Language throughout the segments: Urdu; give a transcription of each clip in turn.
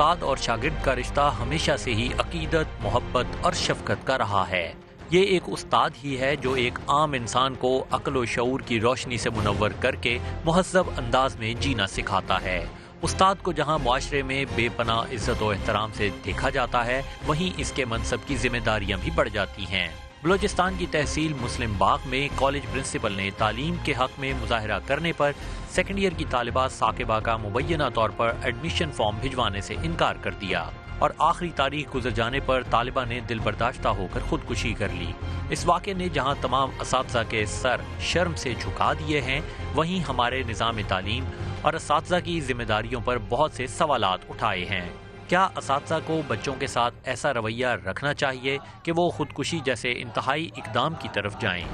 استاد اور شاگرد کا رشتہ ہمیشہ سے ہی عقیدت، محبت اور شفقت کا رہا ہے۔ یہ ایک استاد ہی ہے جو ایک عام انسان کو عقل و شعور کی روشنی سے منور کر کے مہذب انداز میں جینا سکھاتا ہے۔ استاد کو جہاں معاشرے میں بے پناہ عزت و احترام سے دیکھا جاتا ہے، وہیں اس کے منصب کی ذمہ داریاں بھی بڑھ جاتی ہیں۔ بلوچستان کی تحصیل مسلم باغ میں کالج پرنسپل نے تعلیم کے حق میں مظاہرہ کرنے پر سیکنڈ ایئر کی طالبہ ثاقبہ کا مبینہ طور پر ایڈمیشن فارم بھجوانے سے انکار کر دیا اور آخری تاریخ گزر جانے پر طالبہ نے دل برداشتہ ہو کر خودکشی کر لی۔ اس واقعے نے جہاں تمام اساتذہ کے سر شرم سے جھکا دیے ہیں، وہیں ہمارے نظام تعلیم اور اساتذہ کی ذمہ داریوں پر بہت سے سوالات اٹھائے ہیں۔ کیا اساتذہ کو بچوں کے ساتھ ایسا رویہ رکھنا چاہیے کہ وہ خودکشی جیسے انتہائی اقدام کی طرف جائیں؟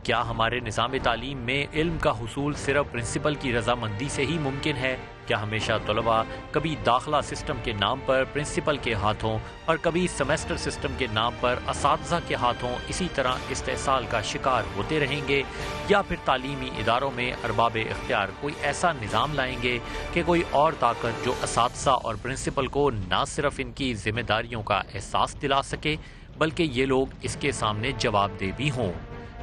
کیا ہمارے نظام تعلیم میں علم کا حصول صرف پرنسپل کی رضامندی سے ہی ممکن ہے؟ کیا ہمیشہ طلباء کبھی داخلہ سسٹم کے نام پر پرنسپل کے ہاتھوں اور کبھی سیمیسٹر سسٹم کے نام پر اساتذہ کے ہاتھوں اسی طرح استحصال کا شکار ہوتے رہیں گے، یا پھر تعلیمی اداروں میں ارباب اختیار کوئی ایسا نظام لائیں گے کہ کوئی اور طاقت جو اساتذہ اور پرنسپل کو نہ صرف ان کی ذمہ داریوں کا احساس دلا سکے بلکہ یہ لوگ اس کے سامنے جواب دہ بھی ہوں؟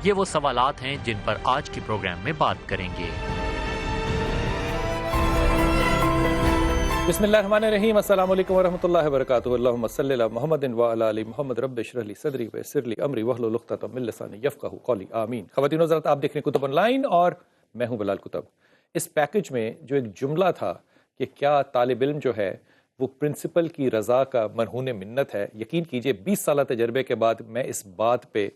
یہ وہ سوالات ہیں جن پر آج کے پروگرام میں بات کریں گے۔ بسم اللہ الرحمن الرحیم، السلام علیکم ورحمۃ اللہ وبرکاتہ۔ اللہم صلی علی محمد وعلی آل محمد، رب اشرح لی صدری ویسر لی امری واحلل عقدۃ من لسانی یفقہوا قولی، آمین۔ خواتین و حضرات، آپ دیکھ رہے ہیں کتب آن لائن اور میں ہوں بلال کتب۔ اس پیکج میں جو ایک جملہ تھا کہ کیا طالب علم جو ہے وہ پرنسپل کی رضا کا مرہون منت ہے، یقین کیجئے 20 سالہ تجربے کے بعد میں اس بات پہ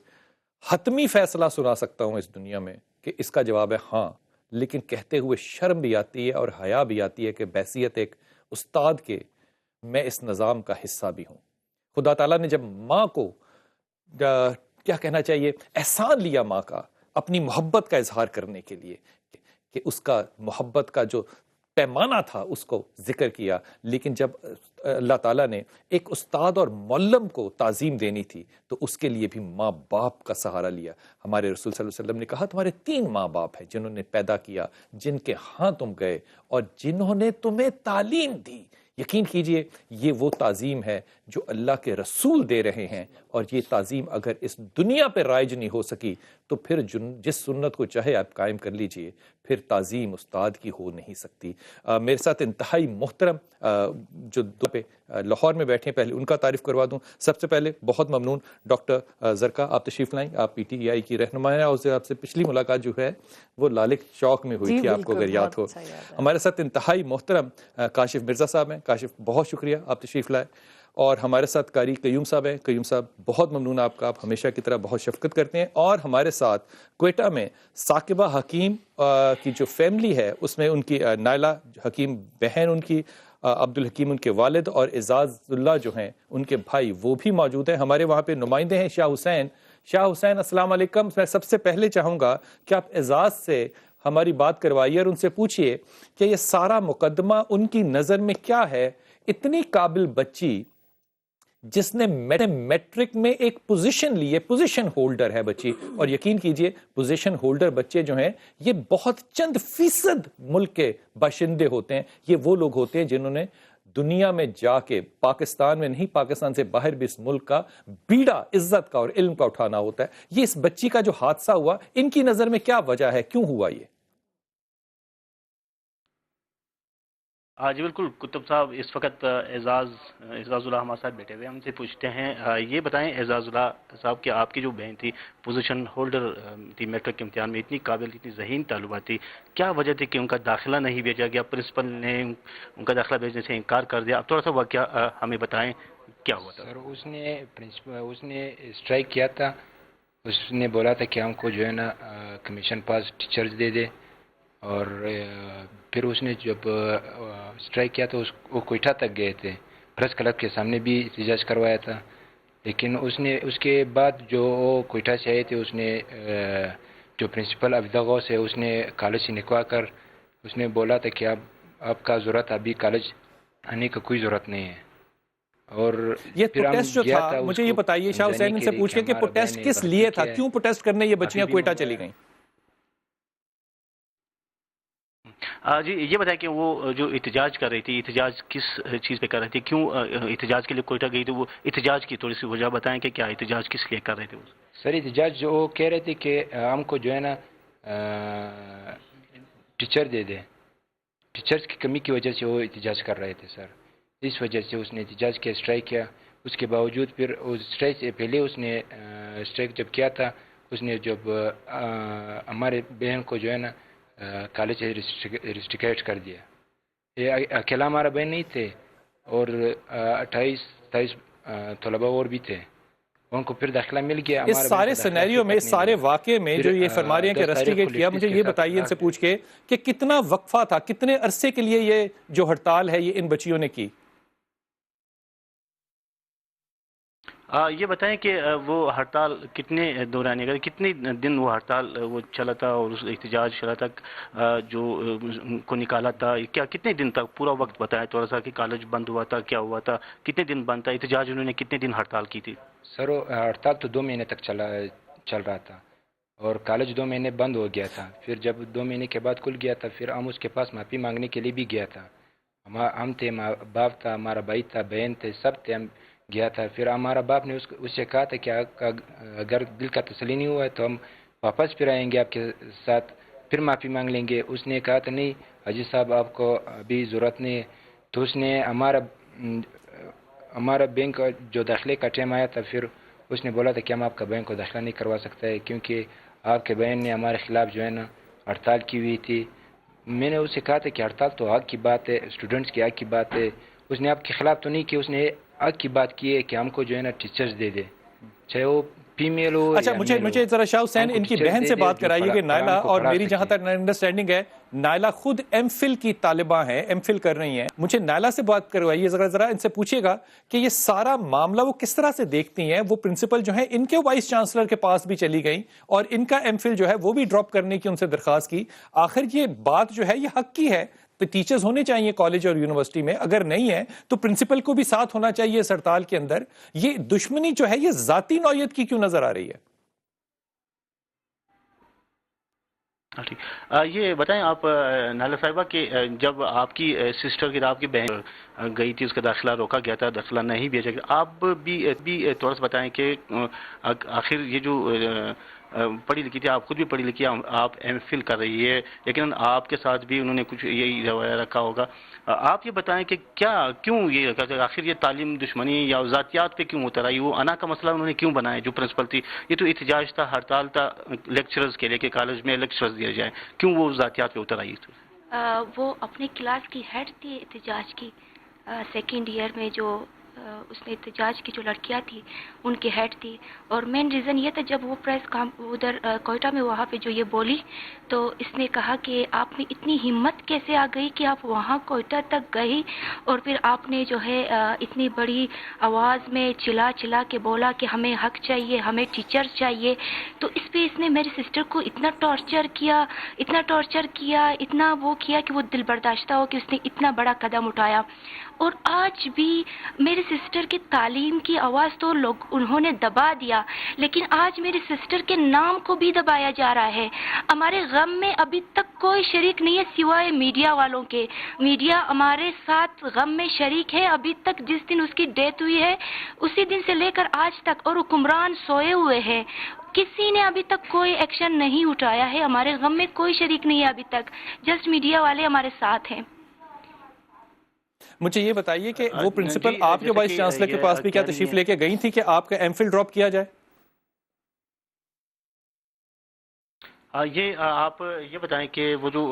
حتمی فیصلہ سنا سکتا ہوں اس دنیا میں کہ اس کا جواب ہے ہاں، لیکن کہتے ہوئے شرم بھی آتی ہے اور حیا بھی آتی ہے کہ بحیثیت ایک استاد کے میں اس نظام کا حصہ بھی ہوں۔ خدا تعالیٰ نے جب ماں کو کیا کہنا چاہیے احسان لیا ماں کا اپنی محبت کا اظہار کرنے کے لیے کہ اس کا محبت کا جو پیمانہ تھا اس کو ذکر کیا، لیکن جب اللہ تعالیٰ نے ایک استاد اور معلم کو تعظیم دینی تھی تو اس کے لیے بھی ماں باپ کا سہارا لیا۔ ہمارے رسول صلی اللہ علیہ وسلم نے کہا تمہارے 3 ماں باپ ہیں جنہوں نے پیدا کیا، جن کے ہاں تم گئے اور جنہوں نے تمہیں تعلیم دی۔ یقین کیجئے یہ وہ تعظیم ہے جو اللہ کے رسول دے رہے ہیں، اور یہ تعظیم اگر اس دنیا پہ رائج نہیں ہو سکی تو پھر جس سنت کو چاہے آپ قائم کر لیجئے، پھر تعظیم استاد کی ہو نہیں سکتی۔ میرے ساتھ انتہائی محترم جو دو پہ لاہور میں بیٹھے ہیں، پہلے ان کا تعارف کروا دوں۔ سب سے پہلے بہت ممنون ڈاکٹر زرکا، آپ تشریف لائیں، آپ PTI کی رہنما ہیں، اور آپ سے پچھلی ملاقات جو ہے وہ لالک چوک میں ہوئی تھی، آپ کو اگر یاد ہو۔ ہمارے ساتھ انتہائی محترم کاشف مرزا صاحب ہیں۔ کاشف بہت شکریہ، آپ تشریف لائے۔ اور ہمارے ساتھ قاری قیوم صاحب ہیں۔ قیوم صاحب بہت ممنون آپ کا، آپ ہمیشہ کی طرح بہت شفقت کرتے ہیں۔ اور ہمارے ساتھ کوئٹہ میں ثاقبہ حکیم کی جو فیملی ہے اس میں ان کی نائلہ حکیم بہن، ان کی عبدالحکیم ان کے والد، اور اعزاز اللہ جو ہیں ان کے بھائی، وہ بھی موجود ہیں۔ ہمارے وہاں پہ نمائندے ہیں شاہ حسین۔ شاہ حسین السلام علیکم۔ میں سب سے پہلے چاہوں گا کہ آپ اعزاز سے ہماری بات کروائیے اور ان سے پوچھئے کہ یہ سارا مقدمہ ان کی نظر میں کیا ہے؟ اتنی قابل بچی جس نے میٹرک میں ایک پوزیشن لی ہے، پوزیشن ہولڈر ہے بچی، اور یقین کیجئے پوزیشن ہولڈر بچے جو ہیں یہ بہت چند فیصد ملک کے باشندے ہوتے ہیں۔ یہ وہ لوگ ہوتے ہیں جنہوں نے دنیا میں جا کے، پاکستان میں نہیں، پاکستان سے باہر بھی اس ملک کا بیڑا عزت کا اور علم کا اٹھانا ہوتا ہے۔ یہ اس بچی کا جو حادثہ ہوا، ان کی نظر میں کیا وجہ ہے، کیوں ہوا یہ؟ جی بالکل کتب صاحب، اس وقت اعزاز اللہ ہمارے ساتھ بیٹھے ہوئے، ہم سے پوچھتے ہیں یہ بتائیں اعزاز اللہ صاحب کہ آپ کی جو بہن تھی پوزیشن ہولڈر تھی میٹرک کے امتحان میں، اتنی قابل اتنی ذہین طالبہ تھی، کیا وجہ تھی کہ ان کا داخلہ نہیں بھیجا گیا؟ پرنسپل نے ان کا داخلہ بھیجنے سے انکار کر دیا۔ اب تھوڑا سا واقعہ ہمیں بتائیں کیا ہوا تھا؟ سر اس نے اسٹرائک کیا تھا، اس نے بولا تھا کہ ہم کو جو ہے نا کمیشن پاس ٹیچرز دے دے، اور پھر اس نے جب اسٹرائک کیا تو وہ کوئٹہ تک گئے تھے، پریس کلب کے سامنے بھی احتجاج کروایا تھا، لیکن اس کے بعد جو کوئٹہ سے آئے تھے، اس نے جو پرنسپل عبدہ غوث ہے اس نے کالج سے نکوا کر اس نے بولا تھا کہ آپ کا ضرورت ابھی کالج آنے کا کوئی ضرورت نہیں ہے۔ اور یہ پروٹیسٹ جو تھا، مجھے یہ بتائیے شاہ حسین سے پوچھ کے کہ پروٹیسٹ کس لیے تھا، کیوں پروٹیسٹ کرنے یہ بچیاں کوئٹہ چلی گئیں؟ جی یہ بتائیں کہ وہ جو احتجاج کر رہی تھی، احتجاج کس چیز پہ کر رہی تھی، کیوں احتجاج کے لیے کوئٹہ گئی تھی؟ وہ احتجاج کی تھوڑی سی وجہ بتائیں کہ کیا احتجاج کس لیے کر رہے تھے وہ؟ سر احتجاج جو وہ کہہ رہے تھے کہ ہم کو جو ہے نا ٹیچر دے دے، ٹیچرز کی کمی کی وجہ سے وہ احتجاج کر رہے تھے سر، اس وجہ سے اس نے احتجاج کیا، اسٹرائک کیا. اس کے باوجود پھر اس اسٹرائک سے پہلے اس نے اسٹرائک جب کیا تھا، اس نے جب ہمارے بہن کو جو ہے نا کالج سے ریسٹریکٹ کر دیا. یہ اکیلا ہمارا بہن نہیں تھے، اور 28 طلباء اور بھی تھے، ان کو پھر داخلہ مل گیا. اس سارے سینیریو میں، اس سارے واقعے میں جو یہ فرما رہے ہیں کہ رسٹیگیٹ کیا، مجھے یہ بتائیے ان سے پوچھ کے کہ کتنا وقفہ تھا، کتنے عرصے کے لیے یہ جو ہڑتال ہے یہ ان بچیوں نے کی؟ یہ بتائیں کہ وہ ہڑتال کتنے دورانی اگر کتنے دن وہ ہڑتال وہ چلا تھا اور اس احتجاج چلا تک جو کو نکالا تھا، کیا کتنے دن تک پورا وقت بتایا تھوڑا سا، کہ کالج بند ہوا تھا، کیا ہوا تھا، کتنے دن بند تھا احتجاج، انہوں نے کتنے دن ہڑتال کی تھی؟ سر ہڑتال تو 2 مہینے تک چل رہا تھا، اور کالج 2 مہینے بند ہو گیا تھا. پھر جب 2 مہینے کے بعد کھل گیا تھا، پھر ہم اس کے پاس معافی مانگنے کے لیے بھی گیا تھا. ہم تھے، باپ تھا، ہمارا بھائی تھا، بہن تھے، سب تھے، ہم گیا تھا. پھر ہمارا باپ نے اس سے کہا تھا کہ اگر دل کا تسلی نہیں ہوا ہے تو ہم واپس پھر آئیں گے آپ کے ساتھ، پھر معافی مانگ لیں گے. اس نے کہا تھا نہیں حاجی صاحب آپ کو ابھی ضرورت نہیں ہے. تو اس نے ہمارا بینک جو داخلے کا ٹائم آیا تھا، پھر اس نے بولا تھا کہ ہم آپ کا بینک کو داخلہ نہیں کروا سکتا ہے، کیونکہ آپ کے بہن نے ہمارے خلاف جو ہے نا ہڑتال کی ہوئی تھی. میں نے اس سے کہا تھا کہ ہڑتال تو حق کی بات ہے، اسٹوڈنٹس کی حق کی بات ہے. اس نے آپ کے خلاف تو نہیں کی، اس نے حق کی بات کی ہے کہ ہم کو جو ہے نا ٹیچرز دے دے، چاہے وہ فیمیل ہو. اچھا مجھے ذرا شاہ حسین ان کی بہن سے بات کرائیے کہ نائلہ، اور میری جہاں تک انڈرسٹینڈنگ ہے نائلہ خود ایم فل کی طالبہ ہیں، ایم فل کر رہی ہیں. مجھے نائلہ سے بات کروائیے ذرا ان سے پوچھیے گا کہ یہ سارا معاملہ وہ کس طرح سے دیکھتی ہیں. وہ پرنسپل جو ہیں ان کے وائس چانسلر کے پاس بھی چلی گئیں اور ان کا ایم فل جو ہے وہ بھی ڈراپ کرنے کی ان سے درخواست کی. آخر یہ بات جو ہے یہ حق کی ہے، ٹیچرز ہونے چاہیے کالج اور یونیورسٹی میں، اگر نہیں ہے تو پرنسپل کو بھی ساتھ ہونا چاہیے اس ہڑتال کے اندر. یہ دشمنی جو ہے یہ ذاتی نوعیت کی کیوں نظر آ رہی ہے؟ یہ بتائیں آپ نائلہ صاحبہ کہ جب آپ کی سسٹر کی آپ کی بہن گئی تھی، اس کا داخلہ روکا گیا تھا، داخلہ نہیں بھیجا گیا، آپ بھی تھوڑا سا بتائیں کہ آخر یہ جو پڑھی لکھی تھی، آپ خود بھی پڑھی لکھی، آپ ایم فل کر رہی ہے، لیکن آپ کے ساتھ بھی انہوں نے کچھ یہی رویہ رکھا ہوگا. آپ یہ بتائیں کہ کیوں یہ رکھا، آخر یہ تعلیم دشمنی یا ذاتیات پہ کیوں اتر آئی؟ وہ انا کا مسئلہ انہوں نے کیوں بنایا جو پرنسپل تھی؟ یہ تو احتجاج تھا، ہڑتال تھا لیکچرز کے لیے کہ کالج میں لیکچرز دیے جائیں، کیوں وہ ذاتیات پہ اتر آئی؟ وہ اپنے کلاس کی ہیڈ تھی احتجاج کی، سیکنڈ ایئر میں جو اس نے احتجاج کی جو لڑکیاں تھی ان کی ہیڈ تھی. اور مین ریزن یہ تھا جب وہ پریس ادھر کوئٹہ میں وہاں پہ جو یہ بولی تو اس نے کہا کہ آپ میں اتنی ہمت کیسے آ گئی کہ آپ وہاں کوئٹہ تک گئی اور پھر آپ نے جو ہے اتنی بڑی آواز میں چلا کے بولا کہ ہمیں حق چاہیے، ہمیں ٹیچر چاہیے. تو اس پہ اس نے میری سسٹر کو اتنا ٹارچر کیا، اتنا وہ کیا کہ وہ دل برداشتہ ہو کہ اس نے اتنا بڑا قدم اٹھایا. اور آج بھی میری سسٹر کی تعلیم کی آواز تو انہوں نے دبا دیا، لیکن آج میری سسٹر کے نام کو بھی دبایا جا رہا ہے. ہمارے غم میں ابھی تک کوئی شریک نہیں ہے سوائے میڈیا والوں کے. میڈیا ہمارے ساتھ غم میں شریک ہے ابھی تک. جس دن اس کی ڈیتھ ہوئی ہے اسی دن سے لے کر آج تک، اور حکمران سوئے ہوئے ہیں، کسی نے ابھی تک کوئی ایکشن نہیں اٹھایا ہے. ہمارے غم میں کوئی شریک نہیں ہے ابھی تک، جسٹ میڈیا والے ہمارے ساتھ ہیں. مجھے یہ بتائیے کہ وہ پرنسپل آپ کے وائس چانسلر کے پاس بھی کیا تشریف لے کے گئی تھی کہ آپ کا ایم فل ڈراپ کیا جائے؟ آپ یہ بتائیں کہ وہ جو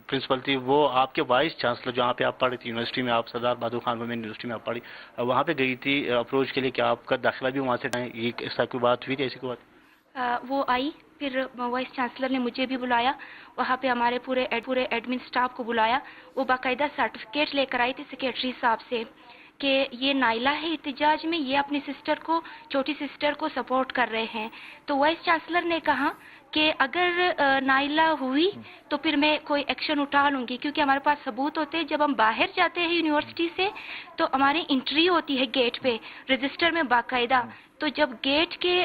پرنسپل تھی وہ آپ کے وائس چانسلر جہاں پہ آپ پڑھی تھی یونیورسٹی میں، آپ سردار بہادر خان وومین یونیورسٹی میں آپ پڑھی، وہاں پہ گئی تھی اپروچ کے لیے کہ آپ کا داخلہ بھی وہاں سے یہ ایسا کوئی بات ہوئی تھی؟ ایسی کوئی بات وہ آئی، پھر وائس چانسلر نے مجھے بھی بلایا، وہاں پہ ہمارے پورے ایڈمن سٹاف کو بلایا. وہ باقاعدہ سرٹیفکیٹ لے کر آئی تھی سیکریٹری صاحب سے کہ یہ نائلہ ہے احتجاج میں، یہ اپنی سسٹر کو، چھوٹی سسٹر کو سپورٹ کر رہے ہیں. تو وائس چانسلر نے کہا کہ اگر نائلہ ہوئی تو پھر میں کوئی ایکشن اٹھا لوں گی، کیونکہ ہمارے پاس ثبوت ہوتے ہیں. جب ہم باہر جاتے ہیں یونیورسٹی سے تو ہماری انٹری ہوتی ہے گیٹ پہ رجسٹر میں باقاعدہ تو جب گیٹ کے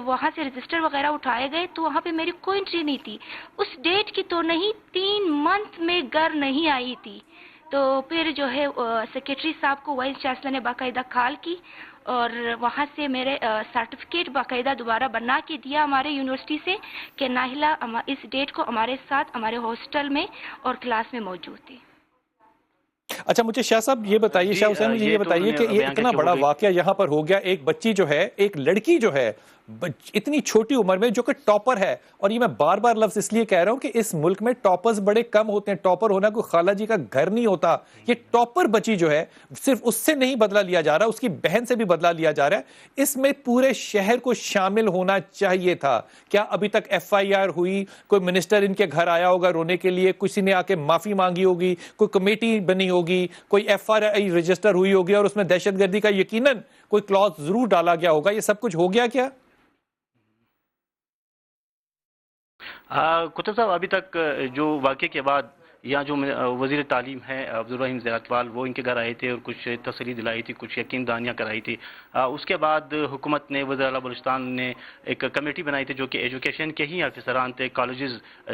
وہاں سے رجسٹر وغیرہ اٹھائے گئے تو وہاں پہ میری کوئی انٹری نہیں تھی. اس ڈیٹ کی تو نہیں 3 منتھ میں گھر نہیں آئی تھی. تو پھر جو ہے سیکریٹری صاحب کو وائس چانسلر نے باقاعدہ کال کی اور وہاں سے میرے سرٹیفکیٹ باقاعدہ دوبارہ بنا کے دیا ہمارے یونیورسٹی سے کہ ناہلہ اس ڈیٹ کو ہمارے ساتھ ہمارے ہاسٹل میں اور کلاس میں موجود تھی. اچھا مجھے شاہ صاحب یہ بتائیے، شاہ حسین مجھے یہ بتائیے کہ یہ اتنا بڑا واقعہ یہاں پر ہو گیا، ایک بچی جو ہے، ایک لڑکی جو ہے اتنی چھوٹی عمر میں جو کہ ٹاپر ہے، اور یہ میں بار بار لفظ اس لیے کہہ رہا ہوں کہ اس ملک میں ٹاپرز بڑے کم ہوتے ہیں، ٹاپر ہونا کوئی خالہ جی کا گھر نہیں ہوتا. یہ ٹاپر بچی جو ہے صرف اس سے نہیں بدلہ لیا جا رہا، اس کی بہن سے بھی بدلہ لیا جا رہا ہے. اس میں پورے شہر کو شامل ہونا چاہیے تھا. کیا ابھی تک ایف آئی آر ہوئی؟ کوئی منسٹر ان کے گھر آیا ہوگا رونے کے لیے، کسی نے آ کے معافی مانگی ہوگی، کوئی کمیٹی بنی ہوگی، کوئی ایف آر آئی رجسٹر ہوئی ہوگی اور اس میں دہشت گردی کا یقیناً کوئی کلاس ضرور ڈالا گیا ہوگا. یہ سب کچھ ہو گیا کیا؟ کتب صاحب ابھی تک جو واقعے کے بعد یہاں جو وزیر تعلیم ہے عبدالرحیم زیارتوال، وہ ان کے گھر آئے تھے اور کچھ تسلی دلائی تھی، کچھ یقین دہانیاں کرائی تھی. اس کے بعد حکومت نے، وزیر اعلیٰ بلوچستان نے ایک کمیٹی بنائی تھی جو کہ ایجوکیشن کے ہی افسران تھے، کالجز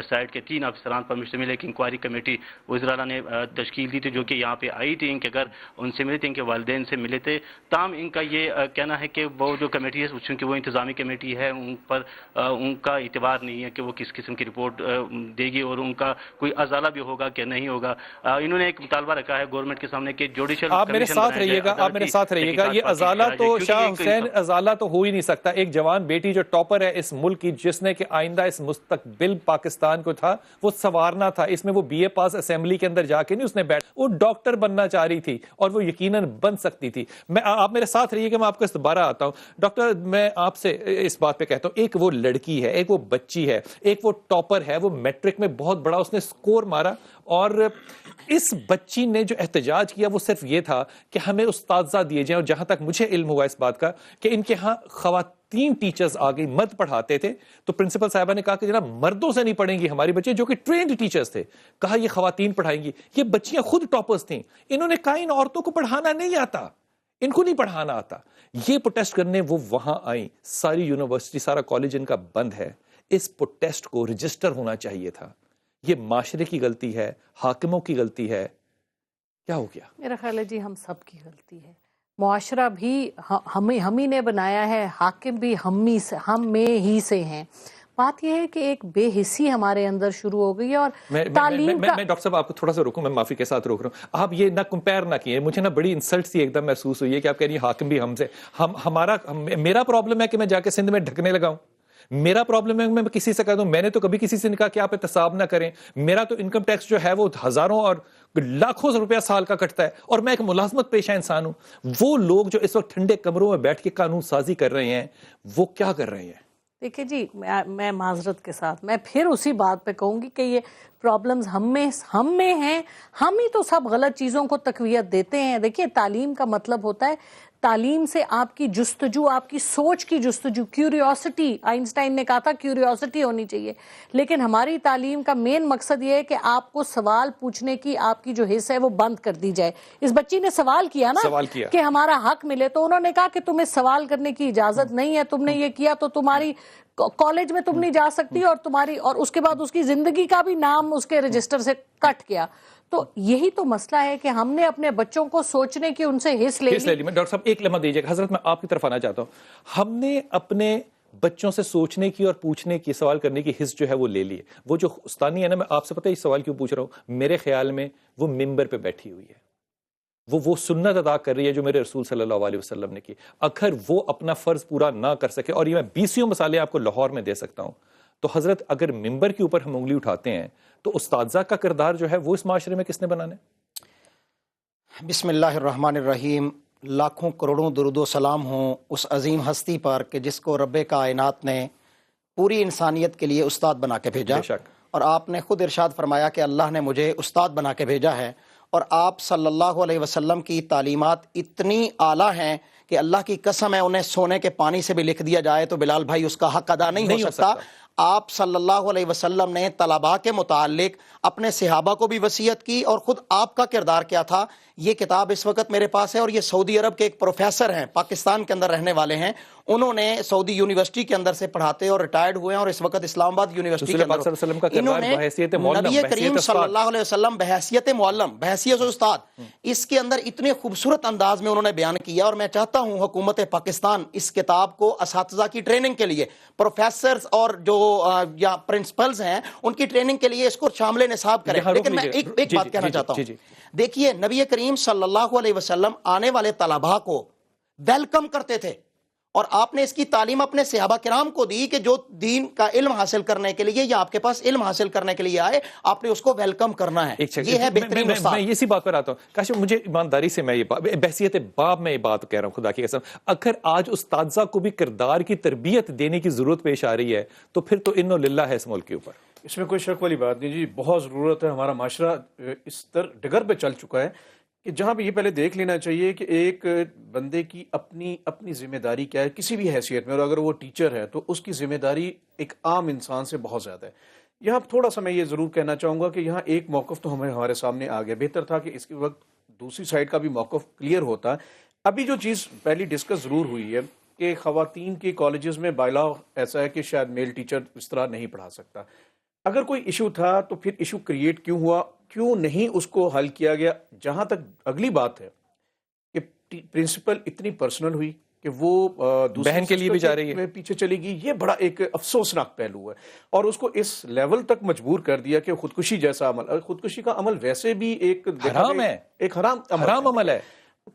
سائڈ کے 3 افسران پر مشتمل ایک انکوائری کمیٹی وزیر اعلیٰ نے تشکیل دی تھی، جو کہ یہاں پہ آئی تھی ان کے گھر، ان سے ملے تھے، ان کے والدین سے ملے تھے. تاہم ان کا یہ کہنا ہے کہ وہ جو کمیٹی ہے چونکہ وہ انتظامی کمیٹی ہے، ان پر ان کا اعتبار نہیں ہے کہ وہ کس قسم کی رپورٹ دے گی اور ان کا کوئی ازالہ بھی ہوگا کہ نہیں ہوگا. انہوں نے ایک مطالبہ رکھا ہے گورنمنٹ کے سامنے کہ جوڈیشل آپ میرے ساتھ رہیے گا، آپ میرے ساتھ رہیے گا. یہ ازالہ تو شاہ حسین ازالہ تو ہو ہی نہیں سکتا. ایک جوان بیٹی جو ٹاپر ہے اس ملک کی، جس نے کہ آئندہ اس مستقبل پاکستان کو تھا وہ سنوارنا تھا، اس میں وہ بی اے پاس اسمبلی کے اندر جا کے نہیں اس نے بیٹھ، وہ ڈاکٹر بننا چاہ رہی تھی اور وہ یقیناً بن سکتی تھی. آپ میرے ساتھ رہیے گا، میں آپ کو دوبارہ آتا ہوں. ڈاکٹر میں آپ سے اس بات پہ کہتا ہوں، ایک وہ لڑکی ہے، ایک وہ بچی ہے، ایک وہ ٹاپر ہے، وہ میٹرک میں بہت بڑا اس نے سکور مارا، اور اس بچی نے جو احتجاج کیا وہ صرف یہ تھا کہ ہمیں استاذہ دیے جائیں. اور جہاں تک مجھے علم ہوا اس بات کا کہ ان کے ہاں خواتین ٹیچرز آ گئی، مرد پڑھاتے تھے، تو پرنسپل صاحبہ نے کہا کہ جناب مردوں سے نہیں پڑھیں گی ہماری بچے جو کہ ٹرینڈ ٹیچرز تھے. کہا یہ خواتین پڑھائیں گی. یہ بچیاں خود ٹاپرز تھیں. انہوں نے کہا ان عورتوں کو پڑھانا نہیں آتا، ان کو نہیں پڑھانا آتا. یہ پروٹیسٹ کرنے وہ وہاں آئیں. ساری یونیورسٹی، سارا کالج ان کا بند ہے. اس پروٹیسٹ کو رجسٹر ہونا چاہیے تھا. یہ معاشرے کی غلطی ہے، حاکموں کی غلطی ہے، کیا ہو گیا؟ میرا خیال ہے جی ہم سب کی غلطی ہے. معاشرہ بھی ہم ہی نے بنایا ہے، حاکم بھی ہم میں ہی سے ہیں. بات یہ ہے کہ ایک بے حسی ہمارے اندر شروع ہو گئی ہے. اور تعلیم کا، میں ڈاکٹر صاحب آپ کو تھوڑا سا روکوں، میں معافی کے ساتھ روک رہا ہوں. آپ یہ نہ کمپیئر نہ کیے، مجھے نا بڑی انسلٹ سی ایک دم محسوس ہوئی ہے کہ آپ کہہ رہی ہیں حاکم بھی ہم سے. میرا پرابلم ہے کہ میں جا کے سندھ میں ڈھکنے لگا ہوں. میرا پرابلم ہے میں کسی سے کہہ دوں. میں نے تو کبھی کسی سے نہیں کہا کہ آپ احتساب نہ کریں. میرا تو انکم ٹیکس جو ہے وہ ہزاروں اور لاکھوں روپیہ سال کا کٹتا ہے، اور میں ایک ملازمت پیشہ انسان ہوں. وہ لوگ جو اس وقت ٹھنڈے کمروں میں بیٹھ کے قانون سازی کر رہے ہیں، وہ کیا کر رہے ہیں؟ دیکھیں جی، میں معذرت کے ساتھ میں پھر اسی بات پہ کہوں گی کہ یہ پرابلمز ہم میں ہیں. ہم ہی تو سب غلط چیزوں کو تقویت دیتے ہیں. دیکھیے تعلیم کا مطلب ہوتا ہے، تعلیم سے آپ کی جستجو، آپ کی سوچ کی جستجو، کیوریوسٹی. آئنسٹائن نے کہا تھا کیوریوسٹی ہونی چاہیے. لیکن ہماری تعلیم کا مین مقصد یہ ہے کہ آپ کو سوال پوچھنے کی آپ کی جو حص ہے وہ بند کر دی جائے. اس بچی نے سوال کیا نا کہ ہمارا حق ملے، تو انہوں نے کہا کہ تمہیں سوال کرنے کی اجازت نہیں ہے، تم نے یہ کیا تو تمہاری کالج میں تم نہیں جا سکتی، اور اس کے بعد اس کی زندگی کا بھی نام اس کے رجسٹر سے کٹ کیا. تو یہی تو مسئلہ ہے کہ ہم نے اپنے بچوں کو سوچنے کی ان سے حص لے لی. میں ڈاکٹر صاحب ایک لمحہ دیجیے گا، حضرت میں آپ کی طرف آنا چاہتا ہوں. ہم نے اپنے بچوں سے سوچنے کی اور پوچھنے کی، سوال کرنے کی حص جو ہے وہ لے لی ہے. وہ جو استانی ہے نا، میں آپ سے پتہ ہے یہ سوال کیوں پوچھ رہا ہوں، میرے خیال میں وہ ممبر پہ بیٹھی ہوئی ہے، وہ سنت ادا کر رہی ہے جو میرے رسول صلی اللہ علیہ وسلم نے کی. اگر وہ اپنا فرض پورا نہ کر سکے، اور یہ میں 20 مثالیں آپ کو لاہور میں دے سکتا ہوں، تو حضرت اگر ممبر کے اوپر ہم انگلی اٹھاتے ہیں تو استاذہ کا کردار جو ہے وہ اس معاشرے میں کس نے بنانا ہے؟ بسم اللہ الرحمن الرحیم. لاکھوں کروڑوں درود و سلام ہوں اس عظیم ہستی پر کہ جس کو رب کائنات نے پوری انسانیت کے لیے استاد بنا کے بھیجا. اور آپ نے خود ارشاد فرمایا کہ اللہ نے مجھے استاد بنا کے بھیجا ہے. اور آپ صلی اللہ علیہ وسلم کی تعلیمات اتنی اعلیٰ ہیں کہ اللہ کی قسم ہے انہیں سونے کے پانی سے بھی لکھ دیا جائے تو بلال بھائی اس کا حق ادا نہیں ہو سکتا. آپ صلی اللہ علیہ وسلم نے طلباء کے متعلق اپنے صحابہ کو بھی وصیت کی، اور خود آپ کا کردار کیا تھا. یہ کتاب اس وقت میرے پاس ہے، اور یہ سعودی عرب کے ایک پروفیسر ہیں، پاکستان کے اندر رہنے والے ہیں، انہوں نے سعودی یونیورسٹی کے اندر سے پڑھاتے اور ریٹائرڈ ہوئے ہیں اور اس وقت اسلام آباد یونیورسٹی کے اندر انہوں نے نبی کریم صلی اللہ علیہ وسلم بحیثیت معلم، بحیثیت استاد، اس کے اندر اتنے خوبصورت انداز میں انہوں نے بیان کیا. اور میں چاہتا ہوں حکومت پاکستان اس کتاب کو اساتذہ کی ٹریننگ کے لیے، پروفیسرز اور جو یا پرنسپلز ہیں ان کی ٹریننگ کے لیے اس کو شامل نصاب کریں. لیکن میں ایک بات کہنا چاہتا ہوں، دیکھیے نبی کریم صلی اللہ علیہ وسلم آنے والے طلباء کو ویلکم کرتے تھے، اور آپ نے اس کی تعلیم اپنے صحابہ کرام کو دی کہ جو دین کا علم حاصل کرنے کے لیے یا آپ کے پاس علم حاصل کرنے کے لیے آئے، آپ نے اس کو ویلکم کرنا ہے. یہ ہے بہترین استاد. میں اسی بات پر آتا ہوں کاشف، مجھے ایمانداری سے میں یہ بحثیت باب میں یہ بات کہہ رہا ہوں، خدا کی قسم اگر آج استاذہ کو بھی کردار کی تربیت دینے کی ضرورت پیش آ رہی ہے تو پھر تو انو للہ ہے اس ملک کے اوپر. اس میں کوئی شک والی بات نہیں جی، بہت ضرورت ہے. ہمارا معاشرہ اس ڈگر پہ چل چکا ہے کہ جہاں پہ یہ پہلے دیکھ لینا چاہیے کہ ایک بندے کی اپنی ذمہ داری کیا ہے کسی بھی حیثیت میں، اور اگر وہ ٹیچر ہے تو اس کی ذمہ داری ایک عام انسان سے بہت زیادہ ہے. یہاں تھوڑا سا میں یہ ضرور کہنا چاہوں گا کہ یہاں ایک موقف تو ہمارے سامنے آ گیا، بہتر تھا کہ اس کے وقت دوسری سائڈ کا بھی موقف کلیئر ہوتا. ابھی جو چیز پہلی ڈسکس ضرور ہوئی ہے کہ خواتین کے کالجز میں بائی لا ایسا ہے کہ شاید میل ٹیچر اس طرح نہیں پڑھا سکتا. اگر کوئی ایشو تھا تو پھر ایشو کریٹ کیوں ہوا، کیوں نہیں اس کو حل کیا گیا؟ جہاں تک اگلی بات ہے کہ پرنسپل اتنی پرسنل ہوئی کہ وہ بہن کے لیے بھی جا رہی ہے، پیچھے چلی گئی، یہ بڑا ایک افسوسناک پہلو ہے. اور اس کو اس لیول تک مجبور کر دیا کہ خودکشی جیسا عمل، خودکشی کا عمل ویسے بھی ایک حرام ہے، ایک حرام عمل ہے.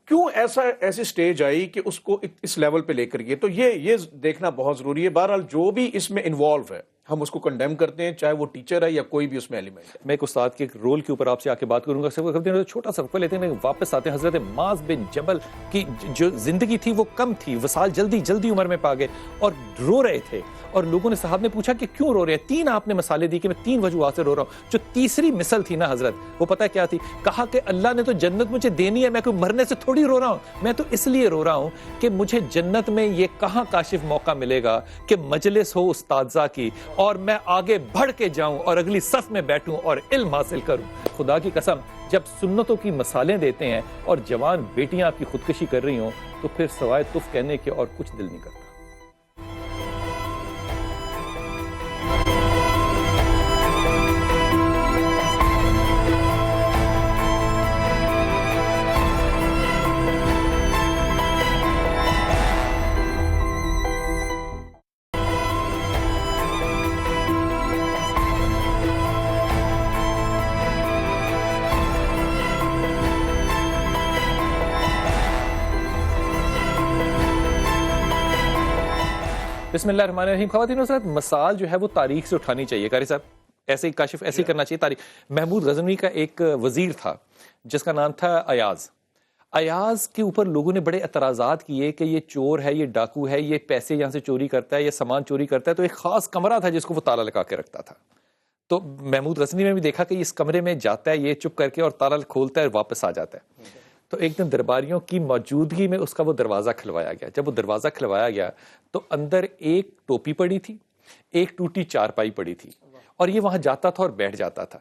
کیوں ایسی سٹیج آئی کہ اس کو اس لیول پہ لے کر گئے؟ تو یہ دیکھنا بہت ضروری ہے. بہرحال جو بھی اس میں انوالو ہے ہم اس کو کنڈیم کرتے ہیں، چاہے وہ ٹیچر ہے یا کوئی بھی اس میں ایلیمنٹ ہے. میں ایک استاد کے ایک رول کے اوپر آپ سے آ کے بات کروں گا. چھوٹا سا وقفہ لیتے ہیں، واپس آتے ہیں. حضرت معاذ بن جبل کی جو زندگی تھی وہ کم تھی، وصال جلدی عمر میں پا گئے اور رو رہے تھے، اور لوگوں نے صاحب نے پوچھا کہ کیوں رو رہے ہیں؟ 3 آپ نے مثالیں دی کہ میں 3 وجوہات سے رو رہا ہوں. جو تیسری مثل تھی نا حضرت، وہ پتہ کیا تھی؟ کہا کہ اللہ نے تو جنت مجھے دینی ہے، میں کوئی مرنے سے تھوڑی رو رہا ہوں، میں تو اس لیے رو رہا ہوں کہ مجھے جنت میں یہ کہاں کاشف موقع ملے گا کہ مجلس ہو استاذہ کی اور میں آگے بڑھ کے جاؤں اور اگلی صف میں بیٹھوں اور علم حاصل کروں. خدا کی قسم جب سنتوں کی مثالیں دیتے ہیں اور جوان بیٹیاں آپ کی خودکشی کر رہی ہوں تو پھر سوائے تف کہنے کے اور کچھ دل نہیں کرتا. بسم اللہ الرحمن الرحیم. خواتین و حضرات، مثال جو ہے وہ تاریخ سے اٹھانی چاہیے. قاری صاحب ایسے ہی کاشف ایسے ہی کرنا چاہیے. تاریخ محمود غزنوی کا ایک وزیر تھا جس کا نام تھا ایاز کے اوپر لوگوں نے بڑے اعتراضات کیے کہ یہ چور ہے، یہ ڈاکو ہے، یہ پیسے یہاں سے چوری کرتا ہے، یہ سامان چوری کرتا ہے. تو ایک خاص کمرہ تھا جس کو وہ تالا لگا کے رکھتا تھا. تو محمود غزنوی نے بھی دیکھا کہ اس کمرے میں جاتا ہے یہ چپ کر کے اور تالا کھولتا ہے اور واپس آ جاتا ہے. تو ایک دن درباریوں کی موجودگی میں اس کا وہ دروازہ کھلوایا گیا. جب وہ دروازہ کھلوایا گیا تو اندر ایک ٹوپی پڑی تھی، ایک ٹوٹی چارپائی پڑی تھی، اور یہ وہاں جاتا تھا اور بیٹھ جاتا تھا.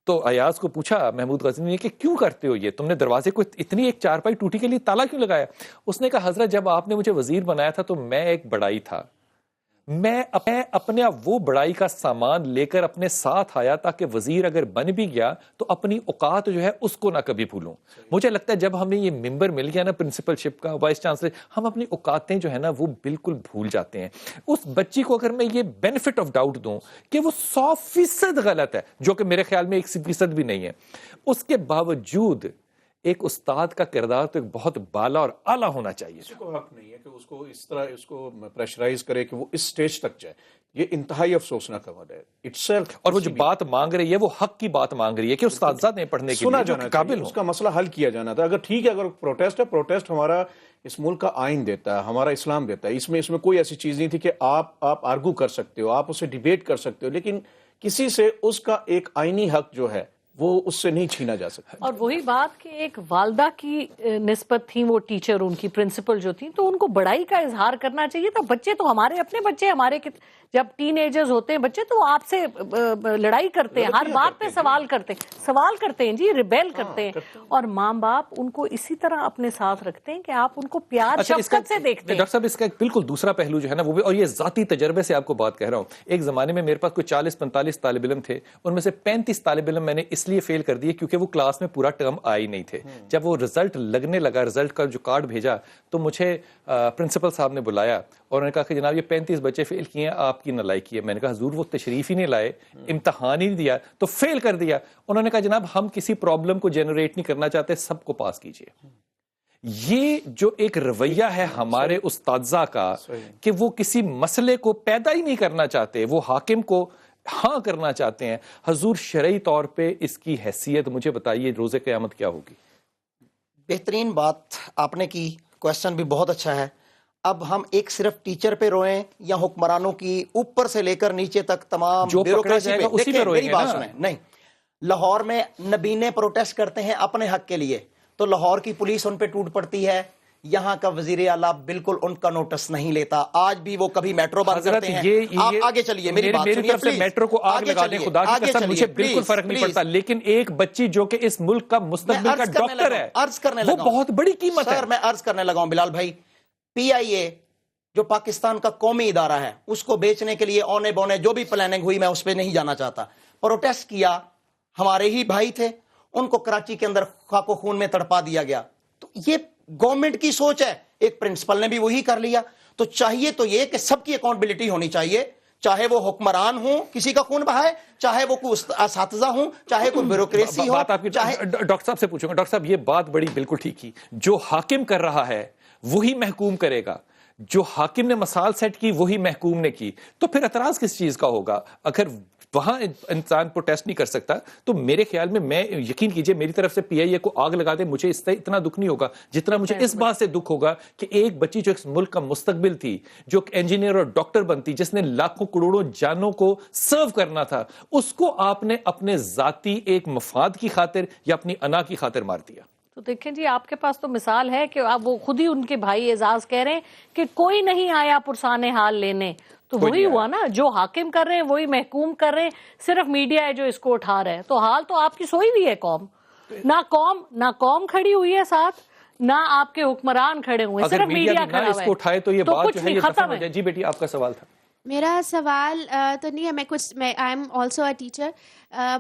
تو ایاز کو پوچھا محمود غزنوی نے کہ کیوں کرتے ہو یہ، تم نے دروازے کو اتنی ایک چارپائی ٹوٹی کے لیے تالا کیوں لگایا؟ اس نے کہا حضرت جب آپ نے مجھے وزیر بنایا تھا تو میں ایک بڑائی تھا، میں اپنے وہ بڑائی کا سامان لے کر اپنے ساتھ آیا تاکہ وزیر اگر بن بھی گیا تو اپنی اوقات جو ہے اس کو نہ کبھی بھولوں. مجھے لگتا ہے جب ہمیں یہ ممبر مل گیا نا پرنسپل شپ کا، وائس چانسلر، ہم اپنی اوقاتیں جو ہے نا وہ بالکل بھول جاتے ہیں. اس بچی کو اگر میں یہ بینیفٹ آف ڈاؤٹ دوں کہ وہ 100% غلط ہے، جو کہ میرے خیال میں 1% بھی نہیں ہے، اس کے باوجود ایک استاد کا کردار تو ایک بہت بالا اور اعلیٰ ہونا چاہیے. اس کو حق نہیں ہے کہ اس کو اس طرح اس کو پریشرائز کرے کہ وہ اس سٹیج تک جائے. یہ انتہائی افسوسناک عمل ہے itself. اور وہ جو بات مانگ رہی ہے وہ حق کی بات مانگ رہی ہے کہ استاذہ نے پڑھنے کے لیے جو قابل ہوں. اس کا مسئلہ حل کیا جانا تھا. اگر ٹھیک ہے، اگر پروٹیسٹ ہے، پروٹیسٹ ہمارا اس ملک کا آئین دیتا ہے، ہمارا اسلام دیتا ہے. اس میں کوئی ایسی چیز نہیں تھی کہ آپ آرگو کر سکتے ہو، آپ اسے ڈیبیٹ کر سکتے ہو، لیکن کسی سے اس کا ایک آئینی حق جو ہے وہ اس سے نہیں چھینا جا سکتا. اور وہی بات کہ ایک والدہ کی نسبت تھی وہ ٹیچر، ان کی پرنسپل جو تھی، تو ان کو بڑائی کا اظہار کرنا چاہیے تھا. بچے تو ہمارے اپنے بچے، ہمارے جب ٹین ایجرز ہوتے ہیں بچے تو وہ آپ سے لڑائی کرتے ہیں، ہر بات پہ سوال کرتے ہیں جی، ریبیل کرتے ہیں. اور ماں باپ ان کو اسی طرح اپنے ساتھ رکھتے ہیں کہ آپ ان کو پیار شفقت سے دیکھتے ہیں. ڈاکٹر صاحب اس کا ایک بالکل دوسرا پہلو جو ہے نا وہ بھی، اور یہ ذاتی تجربے سے آپ کو بات کہہ رہا ہوں. ایک زمانے میں میرے پاس کوئی 40-45 طالب علم تھے، ان میں سے 35 طالب علم میں نے اس لیے فیل کر دیے کیونکہ وہ کلاس میں پورا ٹرم آئے نہیں تھے. جب وہ رزلٹ لگنے لگا، رزلٹ کا جو کارڈ بھیجا، تو مجھے پرنسپل صاحب نے بلایا اور انہوں نے کہا کہ جناب یہ 35 بچے فیل کیے ہیں، آپ کی نالائکی ہے. میں نے کہا حضور وہ تشریف ہی نہیں لائے، امتحان ہی نہیں دیا تو فیل کر دیا. انہوں نے کہا جناب ہم کسی پرابلم کو جنریٹ نہیں کرنا چاہتے، سب کو پاس کیجیے. یہ جو ایک رویہ ہے ہمارے اساتذہ کا کہ وہ کسی مسئلے کو پیدا ہی نہیں کرنا چاہتے، وہ حاکم کو ہاں کرنا چاہتے ہیں. حضور شرعی طور پہ اس کی حیثیت مجھے بتائیے روز قیامت کیا ہوگی؟ بہترین بات آپ نے کی، کویسچن بھی بہت اچھا ہے. اب ہم ایک صرف ٹیچر پہ روئیں یا حکمرانوں کی اوپر سے لے کر نیچے تک تمام بیوروکریسی پہ؟ دیکھیں میری بات سنیں. نہیں، لاہور میں نبینے پروٹیسٹ کرتے ہیں اپنے حق کے لیے تو لاہور کی پولیس ان پہ ٹوٹ پڑتی ہے. یہاں کا وزیر اعلیٰ بالکل ان کا نوٹس نہیں لیتا. آج بھی وہ کبھی میٹرو بند کرتے ہیں. آپ آگے چلیے، میری بات سنیے پلیز. میٹرو کو آگ لگا دیں، خدا کی قسم مجھے بالکل فرق نہیں پڑتا، لیکن ایک بچی جو کہ اس ملک کا مستقبل کا ڈاکٹر ہے وہ بہت بڑی قیمت ہے. سر میں عرض کرنے لگا ہوں بلال بھائی، پی آئی اے جو پاکستان کا قومی ادارہ ہے اس کو بیچنے کے لیے اونے بونے جو بھی پلاننگ ہوئی، میں اس پہ نہیں جانا چاہتا. پروٹیسٹ کیا، ہمارے ہی بھائی تھے، ان کو کراچی کے اندر خاک و خون میں تڑپا دیا گیا. تو یہ گورنمنٹ کی سوچ ہے، ایک پرنسپل نے بھی وہی کر لیا. تو چاہیے تو یہ کہ سب کی اکاؤنٹبلٹی ہونی چاہیے، چاہے وہ حکمران ہوں کسی کا خون بہائے، چاہے وہ کوئی اساتذہ ہوں، چاہے کوئی بیوروکریسی ہو. ڈاکٹر صاحب سے پوچھوں گا. ڈاکٹر صاحب یہ بات بڑی بالکل ٹھیک کی، جو حاکم کر رہا ہے وہی محکوم کرے گا. جو حاکم نے مثال سیٹ کی وہی محکوم نے کی، تو پھر اعتراض کس چیز کا ہوگا؟ اگر وہاں انسان پروٹیسٹ نہیں کر سکتا تو میرے خیال میں یقین کیجئے میری طرف سے پی آئی اے کو آگ لگا دے، مجھے اس سے اتنا دکھ نہیں ہوگا جتنا مجھے اس بات سے دکھ ہوگا کہ ایک بچی جو اس ملک کا مستقبل تھی، جو انجینئر اور ڈاکٹر بنتی، جس نے لاکھوں کروڑوں جانوں کو سرو کرنا تھا، اس کو آپ نے اپنے ذاتی ایک مفاد کی خاطر یا اپنی انا کی خاطر مار دیا. تو دیکھیں جی، آپ کے پاس تو مثال ہے کہ اب وہ خود ہی ان کے بھائی اعزاز کہہ رہے ہیں کہ کوئی نہیں آیا پرسان حال لینے. تو وہی ہوا نا، جو حاکم کر رہے ہیں وہی محکوم کر رہے ہیں، صرف میڈیا ہے جو اس کو اٹھا رہا ہے. تو حال تو آپ کی سوئی ہوئی ہے قوم، نہ قوم کھڑی ہوئی ہے ساتھ، نہ آپ کے حکمران کھڑے ہوئے، صرف میڈیا کھڑا ہوا ہے. اس کو اٹھائے تو یہ بات جو ہے یہ ختم ہو جائے. جی بیٹی آپ کا سوال تھا. میرا سوال تو نہیں ہے، میں I am also a teacher.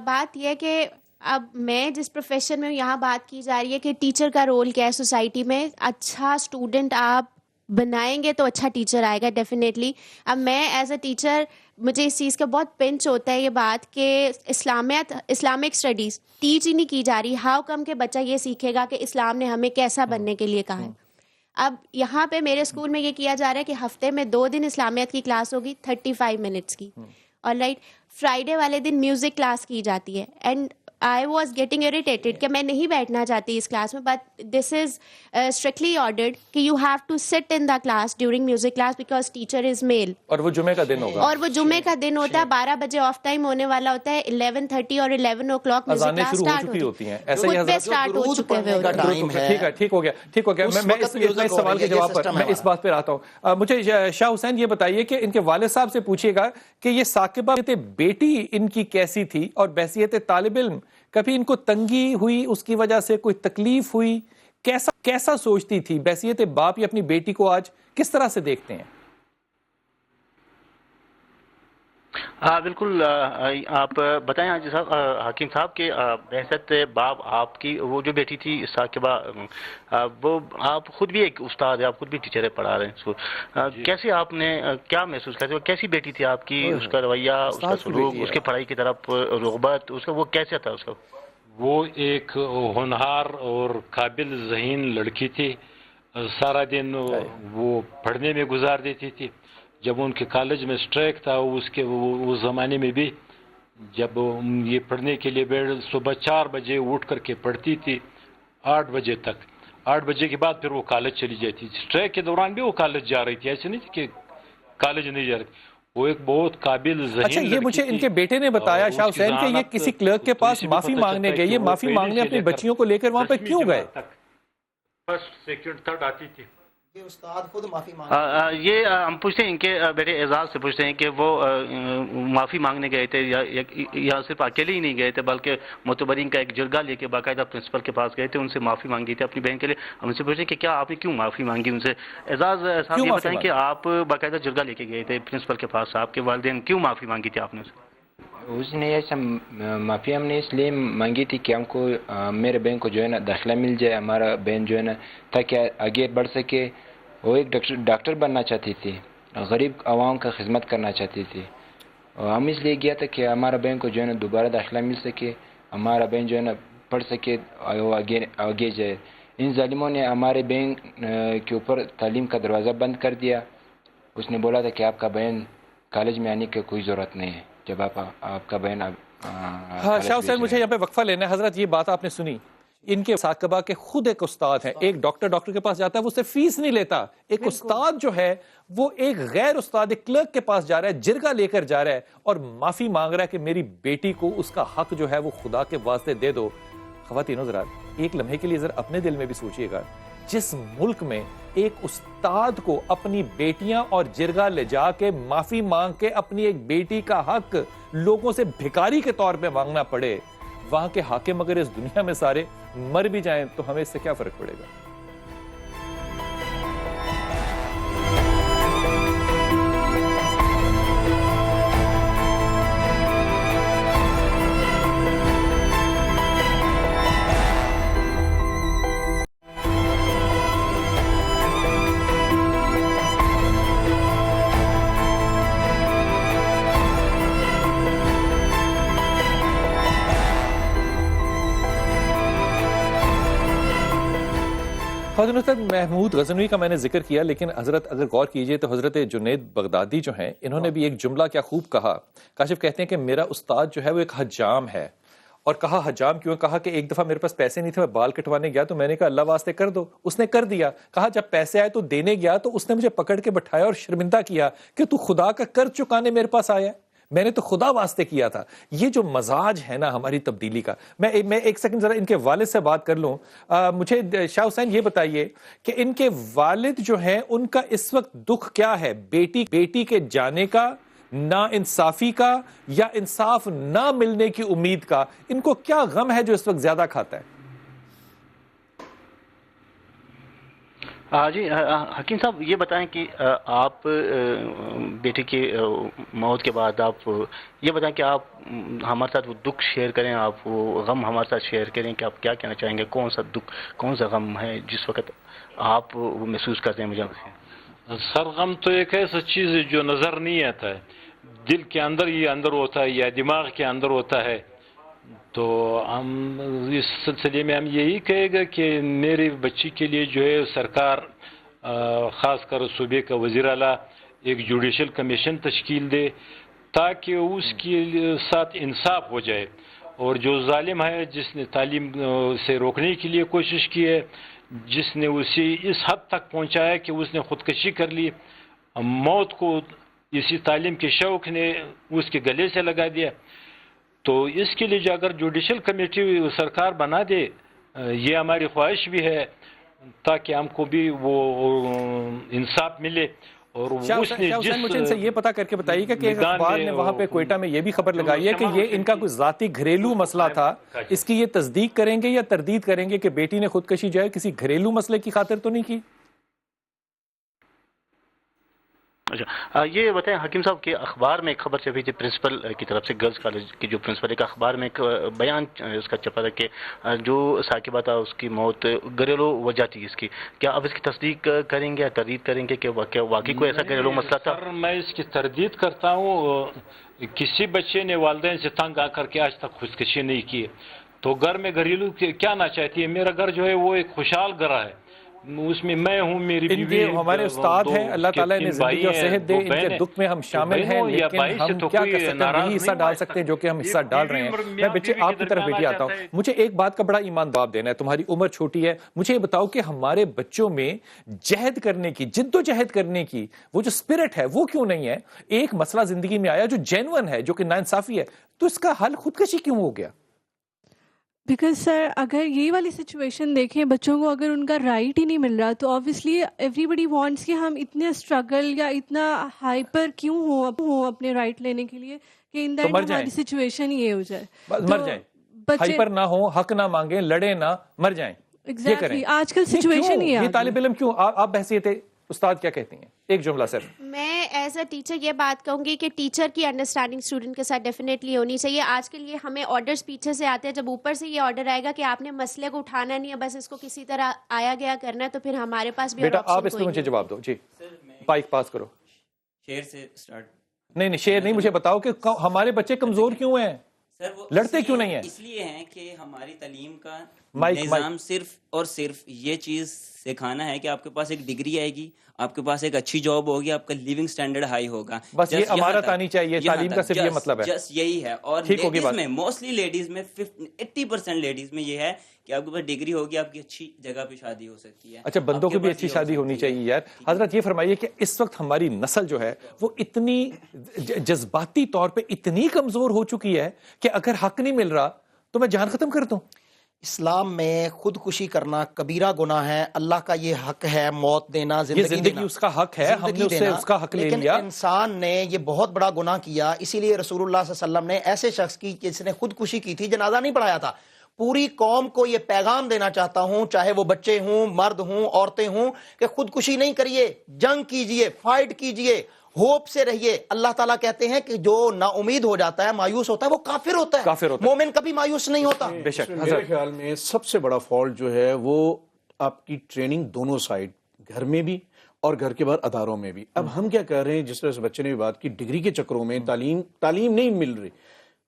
بات یہ ہے کہ اب میں جس پروفیشن میں یہاں بات کی جا رہی ہے کہ ٹیچر کا رول کیا ہے سوسائٹی میں. اچھا اسٹوڈنٹ آپ بنائیں گے تو اچھا ٹیچر آئے گا ڈیفینیٹلی. اب میں ایز اے ٹیچر مجھے اس چیز کا بہت پنچ ہوتا ہے یہ بات کہ اسلامک اسٹڈیز ٹیچ ہی نہیں کی جا رہی. ہاؤ کم کہ بچہ یہ سیکھے گا کہ اسلام نے ہمیں کیسا بننے کے لیے کہا ہے. اب یہاں پہ میرے اسکول میں یہ کیا جا رہا ہے کہ ہفتے میں 2 دن اسلامیت کی کلاس ہوگی 35 منٹس کی، اور فرائیڈے والے دن میوزک کلاس کی جاتی ہے. And I was getting irritated کہ میں نہیں بیٹھنا چاہتی اس کلاس میں, but this is strictly ordered کہ you have to sit in the class during music class because teacher is male. اور وہ جمعے کا دن ہوگا, اور وہ جمعے کا دن ہوتا ہے, 12 بجے آف ٹائم ہونے والا ہوتا ہے, 11:30 اور 11 o'clock میوزک کلاس اسٹارٹ ہوتی ہے, خطبے اسٹارٹ ہو چکے ہوئے. ٹھیک ہو گیا. میں اس سوال کے جواب پر میں اس بات پہ آتا ہوں. مجھے شاہ حسین یہ بتائیے کہ ان کے والد صاحب سے پوچھیے گا کہ یہ ثاقبہ بیٹی ان کی کیسی تھی, اور بحیثیت طالب علم کبھی ان کو تنگی ہوئی, اس کی وجہ سے کوئی تکلیف ہوئی, کیسا سوچتی تھی بحیثیت باپ یہ اپنی بیٹی کو آج کس طرح سے دیکھتے ہیں؟ بالکل آپ بتائیں حاجی صاحب, حکیم صاحب کہ بحیثیت باپ آپ کی وہ جو بیٹی تھی ثاقبہ, وہ آپ خود بھی ایک استاد ہے, آپ خود بھی ٹیچر ہے, پڑھا رہے ہیں, کیسے آپ نے کیا محسوس کرتے, کیسی بیٹی تھی آپ کی, اس کا رویہ, اس کا سلوک, اس کے پڑھائی کی طرف رغبت, اس کا وہ کیسا تھا اس کا؟ وہ ایک ہونہار اور قابل ذہین لڑکی تھی, سارا دن وہ پڑھنے میں گزار دیتی تھی. جب ان کے کالج میں اسٹرائک تھا اس زمانے میں بھی, جب یہ پڑھنے کے لیے صبح 4 بجے اٹھ کر کے پڑھتی تھی 8 بجے تک, 8 بجے کے بعد پھر وہ کالج چلی جاتی تھی. اسٹرائک کے دوران بھی وہ کالج جا رہی تھی, ایسے نہیں تھی کہ کالج نہیں جا رہی تھی. وہ ایک بہت قابل ذہین اچھا یہ مجھے ان کے بیٹے نے بتایا شاہ حسین کہ یہ کسی کلرک کے پاس معافی مانگنے گئے، یہ معافی مانگنے اپنی بچیوں کو لے کر وہاں پہ کیوں گئے؟ فرسٹ سیکنڈ تھرڈ آتی تھی. یہ استاد خود معافی یہ ہم پوچھتے ہیں ان کے بیٹے اعزاز سے پوچھتے ہیں کہ وہ معافی مانگنے گئے تھے یا صرف اکیلے ہی نہیں گئے تھے بلکہ معتبرین کا ایک جرگہ لے کے باقاعدہ پرنسپل کے پاس گئے تھے، ان سے معافی مانگی تھی اپنی بہن کے لیے. ہم ان سے پوچھتے ہیں کہ کیا آپ نے کیوں معافی مانگی ان سے؟ اعزاز صاحب یہ بتائیں کہ آپ باقاعدہ جرگہ لے کے گئے تھے پرنسپل کے پاس، آپ کے والدین کیوں معافی مانگی تھی آپ نے؟ اس نے ایسا معافی ہم نے اس لیے مانگی تھی کہ ہم کو میرے بہن کو جو ہے نا داخلہ مل جائے، ہمارا بہن جو ہے نا تاکہ آگے بڑھ سکے. وہ ایک ڈاکٹر بننا چاہتی تھی، غریب عوام کا خدمت کرنا چاہتی تھی. اور ہم اس لیے گیا تھا کہ ہمارا بہن کو جو ہے نا دوبارہ داخلہ مل سکے، ہمارا بہن جو ہے نا پڑھ سکے، وہ آگے جائے. ان ظالموں نے ہمارے بہن کے اوپر تعلیم کا دروازہ بند کر دیا. اس نے بولا تھا کہ آپ کا بہن کالج میں آنے کی کوئی ضرورت نہیں ہے جب آپ کا بہن. ہاں شاہ حسین مجھے یہاں پہ وقفہ لینا ہے. حضرت یہ بات آپ نے سنی، ان کے ثاقبہ کے خود ایک استاد ہیں، ایک ڈاکٹر کے پاس جاتا ہے وہ اس سے فیس نہیں لیتا. ایک استاد جو ہے وہ ایک غیر استاد ایک کلرک کے پاس جا رہا ہے، جرگہ لے کر جا رہا ہے اور معافی مانگ رہا ہے کہ میری بیٹی کو اس کا حق جو ہے وہ خدا کے واسطے دے دو. خواتین حضرات ایک لمحے کے لیے ذرا اپنے دل میں بھی سوچئے گا، جس ملک میں ایک استاد کو اپنی بیٹیاں اور جرگہ لے جا کے معافی مانگ کے اپنی ایک بیٹی کا حق لوگوں سے بھکاری کے طور پہ مانگنا پڑے، وہاں کے حاکم اگر اس دنیا میں سارے مر بھی جائیں تو ہمیں اس سے کیا فرق پڑے گا؟ حضرت محمود غزنوی کا میں نے ذکر کیا، لیکن حضرت اگر غور کیجئے تو حضرت جنید بغدادی جو ہیں انہوں نے بھی ایک جملہ کیا خوب کہا. کاشف کہتے ہیں کہ میرا استاد جو ہے وہ ایک حجام ہے، اور کہا حجام کیوں؟ کہا کہ ایک دفعہ میرے پاس پیسے نہیں تھے، میں بال کٹوانے گیا تو میں نے کہا اللہ واسطے کر دو، اس نے کر دیا. کہا جب پیسے آئے تو دینے گیا تو اس نے مجھے پکڑ کے بٹھایا اور شرمندہ کیا کہ تو خدا کا قرض چکانے میرے پاس آیا، میں نے تو خدا واسطے کیا تھا. یہ جو مزاج ہے نا ہماری تبدیلی کا. میں ایک سیکنڈ ذرا ان کے والد سے بات کر لوں. مجھے شاہ حسین یہ بتائیے کہ ان کے والد جو ہیں ان کا اس وقت دکھ کیا ہے؟ بیٹی کے جانے کا، نا انصافی کا، یا انصاف نہ ملنے کی امید کا؟ ان کو کیا غم ہے جو اس وقت زیادہ کھاتا ہے؟ جی حکیم صاحب یہ بتائیں کہ آپ بیٹے کی موت کے بعد آپ یہ بتائیں کہ آپ ہمارے ساتھ وہ دکھ شیئر کریں، آپ وہ غم ہمارے ساتھ شیئر کریں کہ آپ کیا کہنا چاہیں گے، کون سا دکھ، کون سا غم ہے جس وقت آپ وہ محسوس کرتے ہیں؟ مجھے سر غم تو ایک ایسا چیز ہے جو نظر نہیں آتا ہے، دل کے اندر یہ اندر ہوتا ہے یا دماغ کے اندر ہوتا ہے. تو ہم اس سلسلے میں ہم یہی کہے گا کہ میری بچی کے لیے جو ہے سرکار خاص کر صوبے کا وزیر اعلیٰ ایک جوڈیشل کمیشن تشکیل دے تاکہ اس کے ساتھ انصاف ہو جائے، اور جو ظالم ہے جس نے تعلیم سے روکنے کے لیے کوشش کی ہے، جس نے اسے اس حد تک پہنچایا کہ اس نے خودکشی کر لی، موت کو اسی تعلیم کے شوق نے اس کے گلے سے لگا دیا، تو اس کے لیے جو اگر جوڈیشل کمیٹی سرکار بنا دے، یہ ہماری خواہش بھی ہے تاکہ ہم کو بھی وہ انصاف ملے. اور مجھے ان سے یہ پتا کر کے بتائیے گا کہ ایک اخبار نے وہاں پہ کوئٹہ میں یہ بھی خبر لگائی ہے کہ یہ ان کا کوئی ذاتی گھریلو مسئلہ تھا، اس کی یہ تصدیق کریں گے یا تردید کریں گے کہ بیٹی نے خودکشی جو ہے کسی گھریلو مسئلے کی خاطر تو نہیں کی؟ اچھا یہ بتائیں حکیم صاحب کہ اخبار میں ایک خبر چھپی تھی پرنسپل کی طرف سے، گرلز کالج کی جو پرنسپل ہے، اخبار میں ایک بیان اس کا چھپا تھا کہ جو ثاقبہ تھا اس کی موت گھریلو وجہ تھی اس کی. کیا اب اس کی تصدیق کریں گے یا تردید کریں گے کہ واقعی کوئی ایسا گھریلو مسئلہ تھا؟ سر میں اس کی تردید کرتا ہوں. کسی بچے نے والدین سے تنگ آ کر کے آج تک خودکشی نہیں کی، تو گھر میں گھریلو کیا نہ چاہتی ہے. میرا گھر جو ہے وہ ایک خوشحال گھر ہے، اس میں میں ہوں, میری بیوی, ہمارے استاد ہیں, اللہ تعالیٰ نے زندگی اور صحت دے, ان کے دکھ میں ہم شامل ہیں, لیکن ہم کیا کر سکتے ہیں, یہی حصہ ڈال سکتے ہیں جو کہ ہم حصہ ڈال رہے ہیں. میں بچے آپ کی طرف بیٹی آتا ہوں, مجھے ایک بات کا بڑا ایمان جواب دینا ہے. تمہاری عمر چھوٹی ہے, مجھے یہ بتاؤ کہ ہمارے بچوں میں جہد کرنے کی, جد و جہد کرنے کی وہ جو اسپرٹ ہے وہ کیوں نہیں ہے؟ ایک مسئلہ زندگی میں آیا جو جینون ہے, جو کہ ناانصافی ہے, تو اس کا حل خودکشی کیوں ہو گیا؟ بیکاز سر اگر یہی والی سچویشن دیکھیں, بچوں کو اگر ان کا رائٹ ہی نہیں مل رہا تو آبویسلی ایوری بڈی وانٹس کہ ہم اتنے اسٹرگل یا اتنا ہائپر کیوں ہوں اپنے رائٹ لینے کے لیے کہ ان دیٹ ہماری سچویشن یہ ہو جائے, مر جائیں, ہائپر نہ ہوں, حق نہ مانگیں, لڑیں نہ, مر جائیں. ایگزیکٹلی آج کل سچویشن یہ طالب علم کیوں؟ آپ بحثیت استاد کیا کہتی ہیں؟ ایک جملہ صرف. میں ایز اے ٹیچر یہ بات کہوں گی کہ ٹیچر کی انڈرسٹینڈنگ اسٹوڈنٹ کے ساتھ ڈیفینیٹلی ہونی چاہیے. آج کے لیے ہمیں آرڈرز پیچھے سے آتے ہیں, جب اوپر سے یہ آرڈر آئے گا کہ آپ نے مسئلے کو اٹھانا نہیں ہے, بس اس کو کسی طرح آیا گیا کرنا ہے, تو پھر ہمارے پاس بھی بیٹا آپ اس پہ مجھے جواب دو. جی مائک پاس کرو. شعر سے سٹارٹ. نہیں شعر نہیں, مجھے بتاؤ کہ ہمارے بچے کمزور کیوں ہیں, لڑتے کیوں نہیں ہیں؟ اس لیے ہیں کہ ہماری تعلیم کا نظام صرف اور صرف یہ چیز سکھانا ہے کہ آپ کے پاس ایک ڈگری آئے گی, آپ کے پاس ایک اچھی جاب ہوگی, آپ کا لیونگ سٹینڈرڈ ہائی ہوگا, بس یہ امارت آنی چاہیے. تعلیم کا صرف یہ مطلب ہے, جس یہی ہے. اور لیڈیز میں موسٹلی لیڈیز میں 80% لیڈیز میں یہ ہے کہ آپ کے پاس ڈگری ہوگی, آپ کی اچھی جگہ پہ شادی ہو سکتی ہے. اچھا بندوں کی بھی اچھی شادی ہونی چاہیے یار. حضرت یہ فرمائیے کہ اس وقت ہماری نسل جو ہے وہ اتنی جذباتی طور پہ اتنی کمزور ہو چکی ہے کہ اگر حق نہیں مل رہا تو میں جان ختم کر دوں. اسلام میں خودکشی کرنا کبیرہ گناہ ہے. اللہ کا یہ حق ہے موت دینا, زندگی اس کا حق ہے, ہم نے اس کا حق لے لیا. لیکن انسان نے یہ بہت بڑا گناہ کیا, اسی لیے رسول اللہ صلی اللہ علیہ وسلم نے ایسے شخص کی جس نے خودکشی کی تھی, جنازہ نہیں پڑھایا تھا. پوری قوم کو یہ پیغام دینا چاہتا ہوں, چاہے وہ بچے ہوں, مرد ہوں, عورتیں ہوں, کہ خودکشی نہیں کریے, جنگ کیجئے, فائٹ کیجئے, ہوپ سے رہیے. اللہ تعالیٰ کہتے ہیں کہ جو نا امید ہو جاتا ہے, مایوس ہوتا ہے, وہ کافر ہوتا ہے. مومن کبھی مایوس نہیں ہوتا. بے شک. میرے خیال میں سب سے بڑا فالٹ جو ہے وہ آپ کی ٹریننگ دونوں سائڈ, گھر میں بھی اور گھر کے باہر اداروں میں بھی. اب ہم کیا کر رہے ہیں, جس طرح سے بچے نے بھی بات کی, ڈگری کے چکروں میں تعلیم نہیں مل رہی.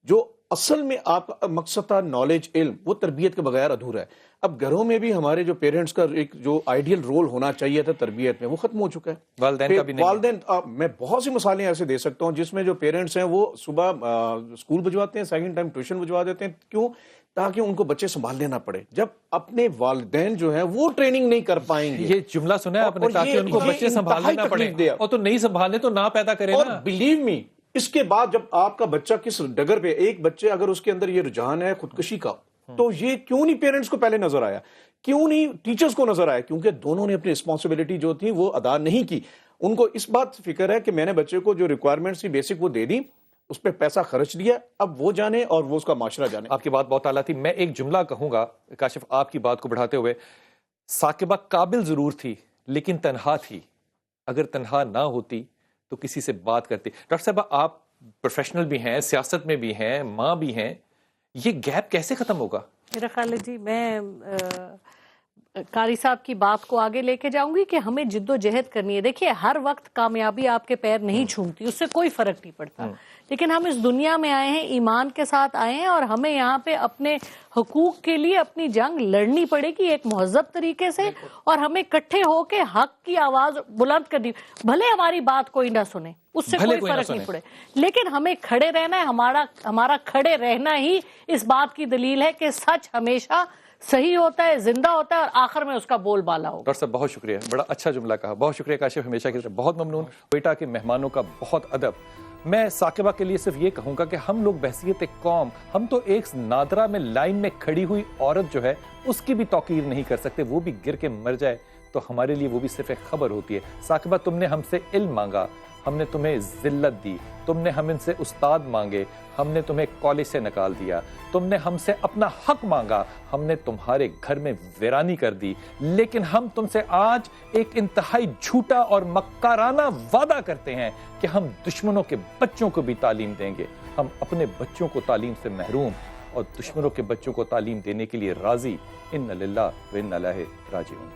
جو اصل میں آپ کا مقصد تھا نالج, علم, وہ تربیت کے بغیر ادھورا ہے. اب گھروں میں بھی ہمارے جو پیرنٹس کا ایک جو آئیڈیل رول ہونا چاہیے تھا تربیت میں, وہ ختم ہو چکا ہے. والدین کا بھی نہیں. والدین میں بہت سی مثالیں ایسے دے سکتا ہوں جس میں جو پیرنٹس ہیں وہ صبح اسکول بھجواتے ہیں, سیکنڈ ٹائم ٹیوشن بھجوا دیتے ہیں. کیوں؟ تاکہ ان کو بچے سنبھالنے نہ پڑے. جب اپنے والدین جو ہیں وہ ٹریننگ نہیں کر پائیں گے, یہ جملہ سنا ہے آپ نے, تاکہ ان کو بچے سنبھالنے نہ پڑے, اور تو نہیں سنبھالنے تو نہ پیدا کرے نا. بلیو می, اس کے بعد جب آپ کا بچہ کس ڈگر پہ, ایک بچے اگر اس کے اندر یہ رجحان ہے خودکشی کا, تو یہ کیوں نہیں پیرنٹس کو پہلے نظر آیا, کیوں نہیں ٹیچرز کو نظر آیا؟ کیونکہ دونوں نے اپنی رسپانسبلٹی جو تھی وہ ادا نہیں کی. ان کو اس بات فکر ہے کہ میں نے بچے کو جو ریکوائرمنٹس تھی بیسک وہ دے دی, اس پہ پیسہ خرچ دیا, اب وہ جانے اور وہ اس کا معاشرہ جانے. آپ کی بات بہت اعلیٰ تھی. میں ایک جملہ کہوں گا کاشف آپ کی بات کو بڑھاتے ہوئے, ثاقبہ قابل ضرور تھی لیکن تنہا تھی. اگر تنہا نہ ہوتی تو کسی سے بات کرتی. ڈاکٹر صاحب آپ پروفیشنل بھی ہیں, سیاست میں بھی ہیں, ماں بھی ہیں, یہ گیپ کیسے ختم ہوگا؟ میرا خیال ہے جی میں قاری صاحب کی بات کو آگے لے کے جاؤں گی کہ ہمیں جد و جہد کرنی ہے. دیکھیے ہر وقت کامیابی آپ کے پیر نہیں چھومتی, اس سے کوئی فرق نہیں پڑتا, لیکن ہم اس دنیا میں آئے ہیں, ایمان کے ساتھ آئے ہیں, اور ہمیں یہاں پہ اپنے حقوق کے لیے اپنی جنگ لڑنی پڑے گی ایک مہذب طریقے سے, اور ہمیں اکٹھے ہو کے حق کی آواز بلند کرنی. بھلے ہماری بات کوئی نہ سنے, اس سے کوئی فرق نہیں پڑے, لیکن ہمیں کھڑے رہنا ہے. ہمارا کھڑے رہنا ہی اس بات کی دلیل ہے کہ سچ ہمیشہ صحیح ہوتا ہے, زندہ ہوتا ہے, اور آخر میں اس کا بول بالا ہوگا. ڈاکٹر صاحب بہت شکریہ, بڑا اچھا جملہ کہا, بہت شکریہ کاشف, ہمیشہ کی طرح بہت ممنون. کوئٹہ کے مہمانوں کا بہت ادب. میں ثاقبہ کے لیے صرف یہ کہوں گا کہ ہم لوگ بحثیت قوم, ہم تو ایک نادرہ میں لائن میں کھڑی ہوئی عورت جو ہے اس کی بھی توقیر نہیں کر سکتے. وہ بھی گر کے مر جائے تو ہمارے لیے وہ بھی صرف ایک خبر ہوتی ہے. ثاقبہ تم نے ہم سے علم مانگا, ہم نے تمہیں ذلت دی. تم نے ہم سے استاد مانگے, ہم نے تمہیں کالج سے نکال دیا. تم نے ہم سے اپنا حق مانگا, ہم نے تمہارے گھر میں ویرانی کر دی. لیکن ہم تم سے آج ایک انتہائی جھوٹا اور مکارانہ وعدہ کرتے ہیں کہ ہم دشمنوں کے بچوں کو بھی تعلیم دیں گے. ہم اپنے بچوں کو تعلیم سے محروم اور دشمنوں کے بچوں کو تعلیم دینے کے لیے راضی. ان للہ و انا الیہ راجعون.